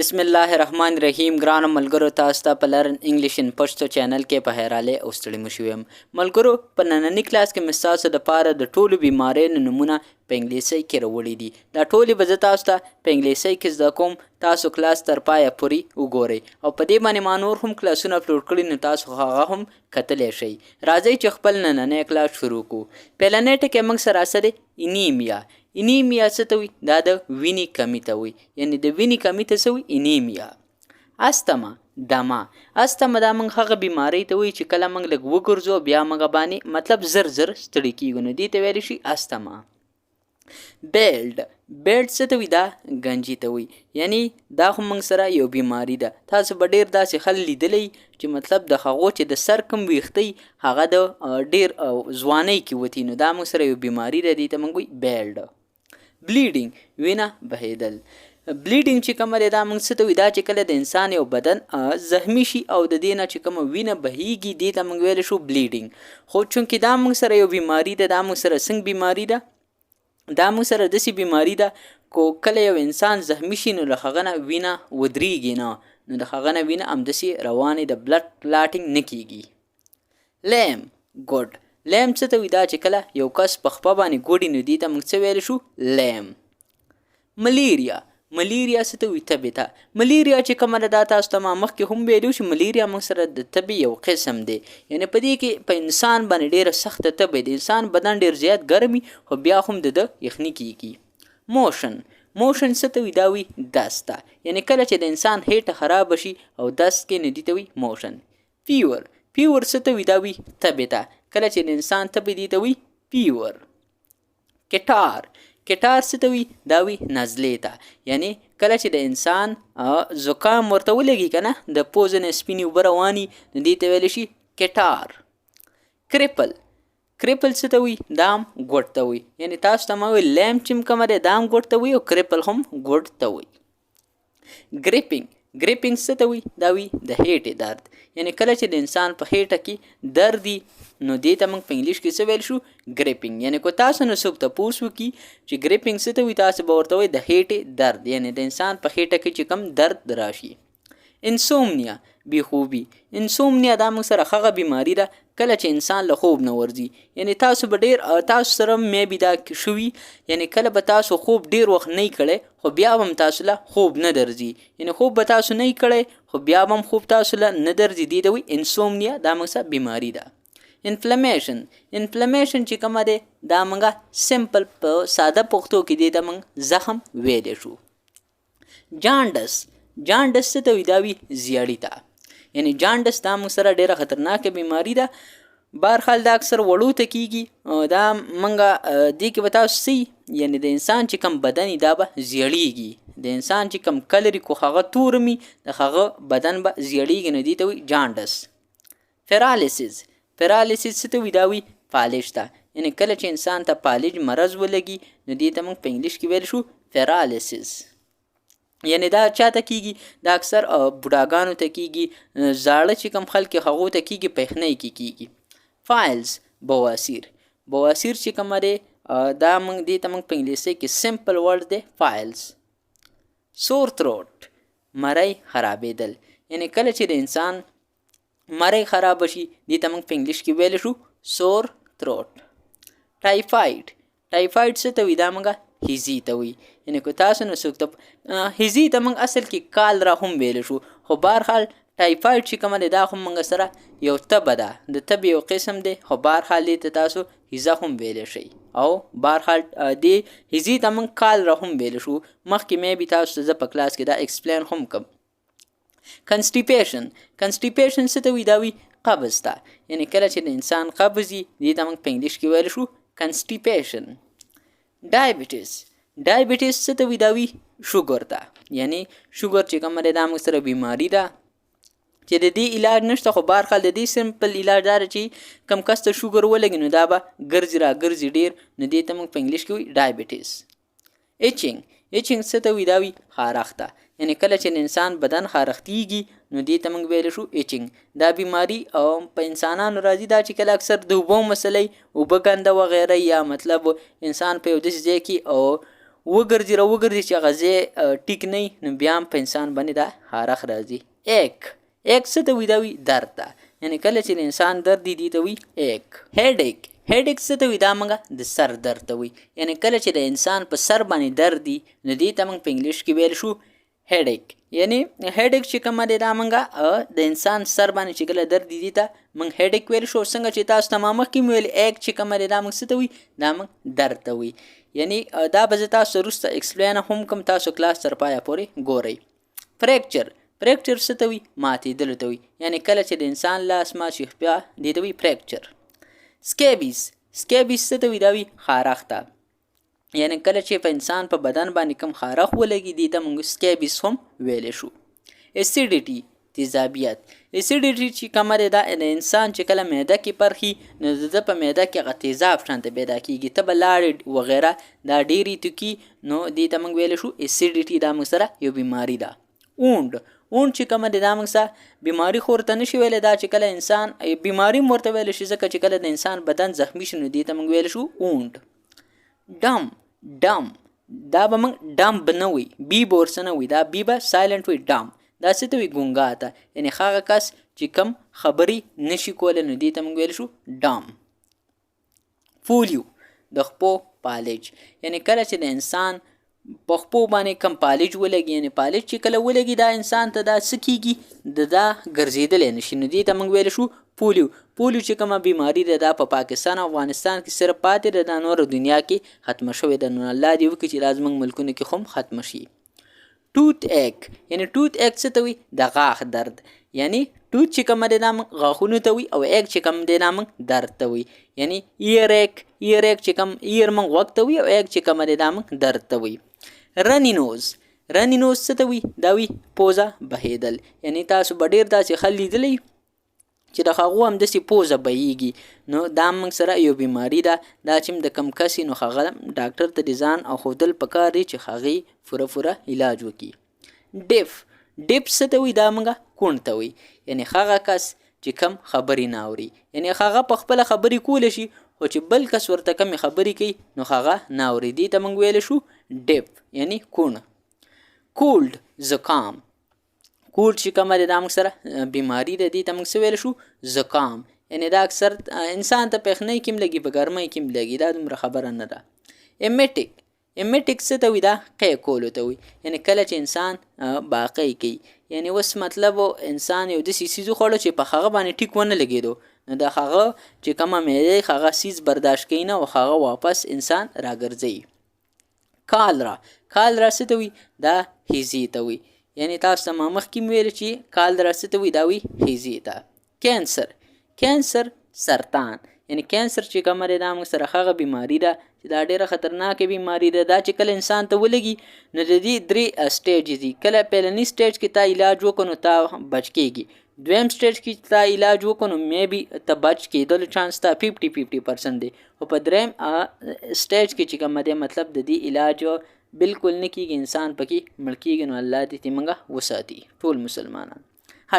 बिस्मिल्लाहिर्रहमानिर्रहीम ګرانو ملګرو تاسو ته په لرن انګلیش ان پښتو چینل کې په هراله او ستړي مو شوم ملګرو په نننی کلاس کې مستاسو د پاره د ټولو بیماریو نمونه په انګلیسي کې راوړي دي دا ټولې به زه تاسو ته په انګلیسي کې زده کوم تاسو کلاس تر پایه پورې وګورئ او په دې باندې ما نور هم کلاسونه اپلوډ کړي نو تاسو هغه هم کتلی شئ راځئ چې خپل نننی کلاس شروع کړو پیلنی ټکی موږ سره سره انیمیا انیمیا څه ته وي دا د وینې کمی ته وي یعنی د وینې کمی ته څه وي انیمیا استما دما استما دا موږ هغه بیماری ته وي چې کله موږ لږ وګرځو بیا موږ باندې مطلب زر ستړي کیږو نو دې ته ویلی شي استما بیلډ څه ته وي دا ګنجي ته وي یعنی دا خو موږ سره یو بیماری ده تاسو به ډېر داسې خل لیدلی چې مطلب د هغو چې د سر کم ویښتۍ هغه د ډېر ځوانۍ کې وتي نو دا موږ سره یو بیماری ده دې ته موږ وایي بیلډ بلیډینګ وینه بهیدل بلیډینګ چې کومه دی دا موږ څه ته وایي دا چې کله د انسان یو بدن زخمی شي او د دې نه چې کومه وینه بهیږي دې ته موږ ویلی شو بلیډینګ خو چونکې دا موږ سره یو بیماری ده دا موږ سره څنګه بیماری ده دا موږ سره داسې بیماری ده کو کله یو انسان زخمی شي نو له هغه نه وینه ودرېږي نه نو د هغه نه وینه همداسې روانې د بلډ کلاټینګ نه کیږي لیم ګوډ لیم څه ته وي دا چې کله یو کس په خپه باندې ګوډي نو دې ته موږ څه ویلی شو لیم ملیریا څه ته وي تبې ته ملیریا چې کومه ده دا تاسو ته ما مخکې هم ویلي چې ملیریا موږ سره د تبې یو قسم دی یعنی په دې کې په انسان باندې ډېره سخته تبې د انسان بدن ډېر زیات ګرم وي خو بیا هم د ده یخني کیږي موشن څه ته وي دا وي دست ته یعنی کله چې د انسان هیټه خراب شي او دست کې نو دې ته وي موشن فیور څه ته وي دا وي تبې ته کله چې د انسان تبې دې ته وي فیور کټار څه ته وي دا وي نزلې ته یعنی کله چې د انسان زکام ورته ولګي که نه د پوزې نه سپینې اوبه رواني نو دې ته ویلی شي کټار کریپل څه ته وي دا هم ګوډ ته وي یعنی تاسو ته ما وایي لیم چې کومه دی دا هم ګوډ ته وي او کریپل هم ګوډ ته وي ګریپینګ څه ته وي دا وي د هیټې درد یعنی کله چې د انسان په هیټه کې درد وي نو دې ته موږ په انګلیش کې څه ویل شو ګریپینګ یعنی که تاسو نه څوک تپوس وکړي چې ګریپینګ څه ته وي تاسو به ورته وایي د هیټې درد یعنی د انسان په هیټه کې چې کم درد راشي انسومنیا انسومنیا دا موږ سره هغه بیماری ده کله چې انسان له خوب نه ورځي یعنی تاسو به ډېر تاسو سره میبي دا شوي یعنی کله به تاسو خوب ډېر وخت نه کړی خو بیا هم تاسو له خوب نه درځي یعنی خوب به تاسو نه کړی خو بیا هم خوب تاسو له نه درځي دې ته وایي انسومنیا دا موږ سره بیماری ده انفلمیشن چې کومه دی دا موږ سمپل په ساده پښتو کې دې ته موږ زخم ویلی شو جانډس څه ته وي دا وي زیړي ته یعنی جانډس دا موږ سره ډېره خطرناکه بیماری ده بهرحال دا اکثر وړو ته کیږي دا موږ دې کې به تاسو څه یعنی د انسان چې کم بدن دا به زیړیږي د انسان چې کم کلري کو هغه تورمي د هغه بدن به زیړیږي نو دې ته وي جانډس پیرالیسیس څه ته وي دا وي فالج ته یعنی کله چې انسان ته فالج مرض ولګي نو دې ته موږ په انګلیش کې ویل شو پیرالیسیس یعنی دا چاته کیږي دا اکثر بوډاګانو ته کیږي زاړه چې کم خلک هغو ته کیږي په یخنۍ کې کیږي فایلز بواسیر چې کومه دی دا موږ دې ته موږ په انګلیسي کې سمپل ورډ دی فایلز سور تروټ مرۍ خرابېدل یعنی کله چې د انسان مرۍ خراب شي دې ته موږ په انګلیش کې ویلی شو سور تروټ ټایفاید څه ته وي دا موږ هیزي ته وي یعنی که تاسو نه څوک ته هیزي ته موږ اصل کې کالرا هم ویلی شو خو بهرحال ټایفاید چې کومه دی دا خو موږ سره یو تبه ده د تبې یو قسم دی خو بهرحال دې ته تاسو هیزه هم ویلی شئ او بهرحال دې هیزي ته موږ کالرا هم ویلی شو مخکې مې به تاسو ته زه په کلاس کې دا ایکسپلین هم کوم کنسټیپیشن څه ته وي دا وي قبض ته یعنی کله چې د انسان قبض وي دې ته موږ په انګلیش کې ویلی شو کنسټیپیشن ډایبټیس څه ته وي دا وي شوګر ته یعنی شوګر چې کومه دی دا موږ سره بیماری ده چې د دې علاج نشته خو بهرحال د دې سمپل علاج دا چې کم کس ته شوګر ولګي نو دا به ګرځي را ګرځي ډېر نو دې ته موږ په انګلیش کې وایي ډایبټیس ایچنګ څه ته وي دا وي خارښت یعنی کله چې د انسان بدن خارښتیږي نو دې ته موږ ویلی شو ایچنګ دا بیماری په انسانانو راځي دا چې کله اکثر د اوبو مسلې اوبه ګنده وغیره یا مطلب انسان په یو داسې ځای کې وګرځي راوګرځي چې هغه ځای ټیک نه وي نو بیا هم په انسان باندې دا خارښ راځي. ایک څه ته وایي؟ دا وایي درد ته، یعنې کله چې د انسان درد دي ته وایي ایک. هیډیک څه ته وایي؟ دا موږ د سر درد ته وایي، یعنې کله چې د انسان په سر باندې درد دي نو دې ته موږ په انګلیش کې ویل شو هیډیک. یعنې هیډیک چې کومه دی دا موږ د انسان سر باندې چې کله درد دي ته موږ هیډیک ویل شو. څنګه چې تاسو ته ما مخکې ویل ایک چې کومه دی دا موږ څه ته وایي؟ دا موږ درد ته وایي. یعنې دا به زه تاسو وروسته ایکسپلین هم کوم، تاسو کلاس تر پایه پورې ګورئ. فریکچر څه ته وایي؟ ماتېدلو ته وایي، یعنې کله چې د انسان لاس مات شي بیا دې ته وایي فریکچر. سکیبیز څه ته وایي؟ دا وایي خارښ ته، یعنې کله چې په انسان په بدن باندې کوم خارښ ولګي دې ته موږ سکیبیز هم ویلی شو. اسیډیټي تیزابیت چې کومه دی دا د انسان چې کله معده کې پرخي نو د ده په معده کې هغه تیزاب شانته پیدا کېږي، ته به لاړې وغیره دا ډېرې توکي نو دې ته موږ ویلی شو اسیډیټي. دا موږ سره یو بیماري ده. اوند چې کومه دی دا موږ سره بیماري خو ورته نشي ویلی، دا چې کله انسان بیماري هم ورته ویلی شي ځکه چې کله د انسان بدن زخمي شي نو دې ته موږ ویلی شو اوند. ډم دا به موږ ډمب نه وي، بی به ورسه نه وي، دا بی به سایلنټ وي. ډم دا څه ته وي؟ ګونګا ته، یعنې هغه کس چې کم خبرې نشي کولی نو دې ته موږ ویلی شو ډم. پولیو د خپو پالج، یعنې کله چې د انسان په خپو باندې کم پالج ولګي، یعنې پالج چې کله ولګي دا انسان ته دا څه کېږي د دا ګرځېدلی نشي نو دې ته موږ ویلی شو پولیو. چې کومه بیماري ده دا په پاکستان او افغانستان کې صرف پاتې ده، دا نور دنیا کې ختمه شوې ده. نو الله دې وکړي چې دا زموږ ملکونو کې هم ختمه شي. ټوت ایک، یعنې ټوت ایک څه ته وایي؟ د غاښ درد، یعنې ټوت چې کومه دی دا موږ غاښونو ته وایي او ایک چې کوم دی دا موږ درد ته وایي. یعنې ایر ایک چې کوم ایر موږ غوږ ته وایي او ایک چې کومه دی دا موږ درد ته وایي. رنی نوز څه ته وایي؟ دا وایي پوزه بهېدل، یعنې تاسو به ډېر داسې خل لیدلی چې د هغو همداسې پوزه بهیږي نو دا موږ سره یو بیماري ده. دا چې د کم کس نو هغه ډاکټر ته د ځان او ښودل پکار دی چې هغې پوره علاج وکړي. ډیف څه ته وایي؟ دا موږ کونډ ته وایي، یعنې هغه کس چې کم خبرې نه اوري، یعنې هغه په خپله خبرې کولی شي خو چې بل کس ورته کمې خبرې کوي نو هغه نه اوري، دې ته موږ ویلی شو ډیف یعنې کونډ. زکام چې کومه دی دا موږ سره بیماري ده، دې ته موږ څه ویلی شو؟ زکام، یعنې دا اکثر انسان ته په یخنۍ کې هم لګي په ګرمۍ کې هم لګي، دا دومره خبره نه ده. ایمیټک څه ته وایي؟ دا قی کولو ته وایي، یعنې کله چې انسان باقی کوي، یعنې اوس مطلب انسان یو داسې څیز وخوړه چې په هغه باندې ټیک ونه لګېدو نو د هغه چې کومه معده هغه څیز برداشت کوي نه او هغه واپس انسان راګرځوي. کالرا څه ته وایي؟ دا هیزې ته وایي، یعنې تاسو ته ما مخکې ویل چې کالرا څه ته وایي؟ دا وایي هیزې ته. کینسر سرطان، یعنې کینسر چې کومه دی دا موږ سره هغه بیماري ده چې دا ډېره خطرناکه بیماري ده. دا چې کله انسان ته ولګي نو د دې 3 سټیج دي. کله پیلني سټیج کې تا علاج وکړو نو تا بچ کېږي، دویم سټیج کې تا علاج وکړو نو میبي ته بچ کېدلو چانس تا 50% دی، او په دریم سټیج کې چې کومه دی مطلب د دې علاج بالکل نه کېږي، انسان پکې مړ کېږي. نو الله دې موږ وساتي ټول مسلمانان.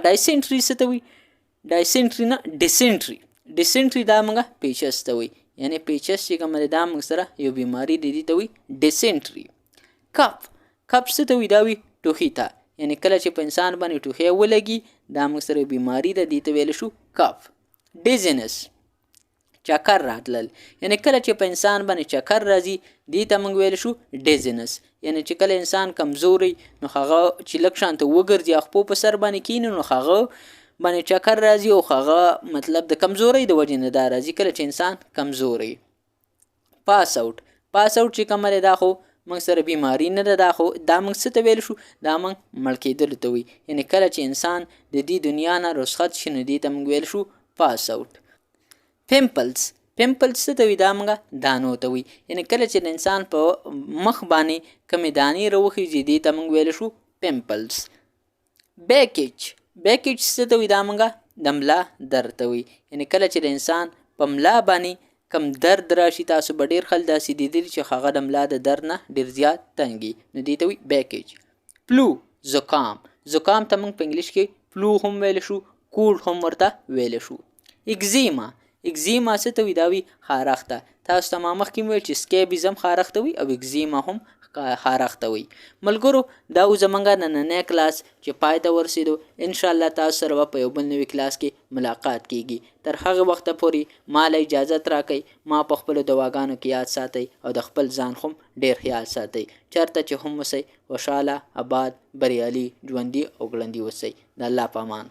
ډایسنټري څه ته وایي؟ ډایسنټري نه ډیسنټري دا موږ پیچس ته وایي، یعنې پیچس چې کومه دی دا موږ سره یو بیماري دی، دې ته وایي ډیسنټري. کپ څه ته وایي؟ دا وایي ټوخي ته، یعنې کله چې په انسان باندې ټوخی ولګي دا موږ سره یو بیماري ده، دې ته ویلی شو کپ. ډیزینس چکر راتلل، یعنې کله چې په انسان باندې چکر راځي دې ته موږ ویلی شو ډیزینس، یعنې چې کله انسان کمزوری نو هغه چې لږ شانته وګرځي خپو په سر باندې کیني نو هغه باندې چکر راځي او هغه مطلب د کمزورۍ د وجې نه دا راځي کله چې انسان کمزوری. پاس اوټ چې کومه دی دا خو موږ سره بیماري نه ده، دا خو دا موږ څه ته ویل شو؟ دا موږ مړ کېدلو ته وایي، یعنې کله چې انسان د دې دنیا نه رخصت شي نو دې ته موږ ویل شو پاس اوټ. پیمپلز څه ته وایي؟ دا موږ دانو ته وایي، یعنې کله چې د انسان په مخ باندې کمې دانې راوخیږي دې ته موږ ویل شو پیمپلز. بیکیج څه ته وایي؟ دا موږ د ملا درد ته وایي، یعنې کله چې د انسان په ملا باندې کم درد راشي، تاسو به ډېر خلک داسې لیدلي چې هغه د ملا د درد نه ډېر زیات تنګي، نو دې ته وایي بیکیج. فلو زکام ته موږ په انګلیش کې فلو هم ویلی شو، کوډ هم ورته ویلی شو. اگزیما څه ته وایي؟ دا وایي خارښت ته. تاسو ته ما مخکې ویل چې سکیبیز هم خارښت ته وایي او اگزیما هم خارښ ته وایي. ملګرو دا و زمونږ نننی کلاس چې پای ته ورسېدو. انشاءالله تاسو سره به په یو بل نوي کلاس کې ملاقات کیږي. تر هغه وخته پورې ماله اجازت راکئ. ما په خپلو دواګانو کې یاد ساتئ او د خپل ځان خو ډېر خیال ساتئ. چېرته چې هم اوسئ خوشحاله، اباد، بریالي، ژوندي او ګړندي اوسئ. د الله په امان.